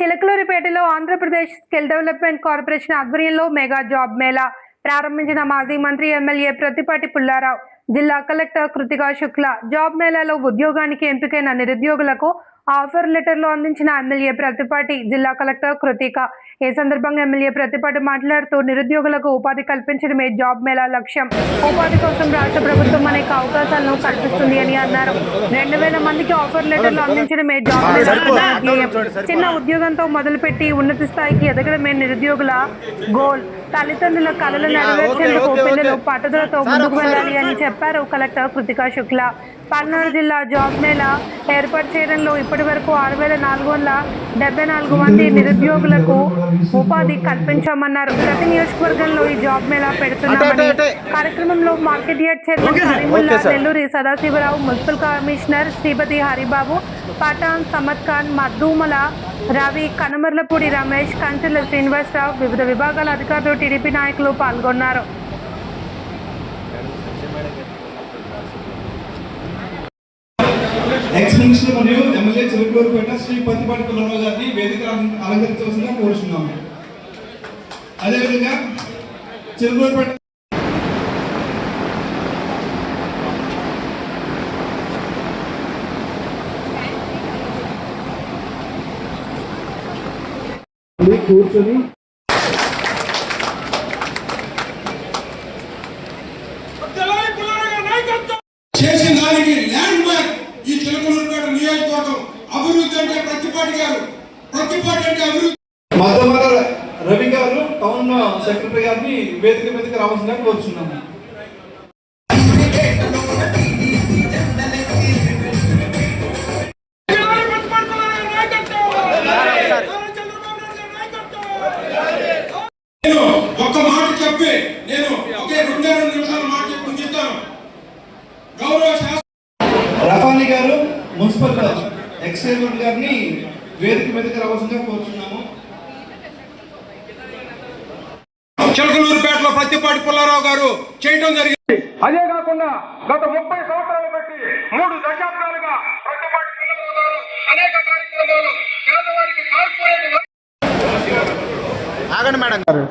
చిలకలూరిపేటలో Andhra Pradesh skill development corporation ఆధ్వర్యంలో mega job Mela ప్రారంభించిన మాజీ మంత్రి ఎమ్మెల్యే ప్రత్తిపాటి పుల్లారావు, జిల్లా కలెక్టర్ కృతికా శుక్లా. జాబ్ మేళాలో ఉద్యోగానికి ఎంపికైన నిరుద్యోగులకు ఆఫర్ లెటర్లు అందించిన ఎమ్మెల్యే ప్రత్తిపాటి, జిల్లా కలెక్టర్ కృతికా. ఈ సందర్భంగా ఎమ్మెల్యే ప్రత్తిపాటి మాట్లాడుతూ, నిరుద్యోగులకు ఉపాధి కల్పించడమే జాబ్ మేళా లక్ష్యం. ఉపాధి కోసం రాష్ట్ర ప్రభుత్వం అనేక అవకాశాలను కల్పిస్తుంది అని అన్నారు. 2000 మందికి ఆఫర్ లెటర్లు అందించడమే జాబ్ మేళా ధ్యేయం. చిన్న ఉద్యోగంతో మొదలుపెట్టి ఉన్నత స్థాయికి ఎదగడమే నిరుద్యోగుల గోల్. తల్లిదండ్రుల కళలు నెరవేర్చేందుకు పిల్లలు పట్టుదలతో ముందుకు వెళ్ళాలి అని చెప్పారు కలెక్టర్ కృతికా శుక్లా. పల్నాడు జిల్లా జాబ్ మేళా ఏర్పాటు చేయడంలో ఇప్పటి వరకు 6474 మంది నిరుద్యోగులకు ఉపాధి కల్పించామన్నారు. ప్రతి నియోజకవర్గంలో ఈ జాబ్ మేళా పెడుతున్నామని. కార్యక్రమంలో market yard chairman Karimulla, Nelluri Sadasivarao, municipal commissioner Sripati Haribabu, Pathan Samad Khan, Maddumala Ravi, Kanamarlapudi Ramesh, Kanchela Srinivasarao, వివిధ విభాగాల అధికారులు, టీడీపీ నాయకులు పాల్గొన్నారు. ఎక్స్ మినిస్టర్ మరియు ఎమ్మెల్యే చిలకలూరిపేట శ్రీ ప్రత్తిపాటి పుల్లారావు గారిని వేదిక అలంకరించవలసిందిగా కోరుచున్నాము. అదేవిధంగా చిలకలూరిపేట కూర్చొని చేసిన దానికి ల్యాండ్ మార్క్ ఈ చిలకలూరిపేట నియోజకవర్గం. అభివృద్ధి అంటే ప్రత్తిపాటి గారు, ప్రత్తిపాటి అంటే అభివృద్ధి. మద్దమల రవి గారు టౌన్ సెక్రటరీ గారిని వేదిక మీదకి రావాల్సిందిగా కోరుచున్నాము. నేను ఒక్క మాట చెప్పి నేను ఒకే 2 నిమిషాల మాట చెప్పి ముగిస్తాను. గౌరవ రఫాని గారు మున్సిపల్ ఎక్స్ చైర్మన్ గారిని వేదిక మీదకి రావాల్సిందిగా కోరుచున్నాము. చిలకలూరిపేటలో ప్రత్తిపాటి పుల్లారావు గారు చేయడం జరిగింది. అదే కాకుండా గత 30 సంవత్సరాలు బట్టి 3 దశాబ్దాలుగా ప్రత్తిపాటి పుల్లారావు గారు అనేక కార్యక్రమాలు పేదవారికి కార్పొరేట్. ఆగండి మేడం గారు.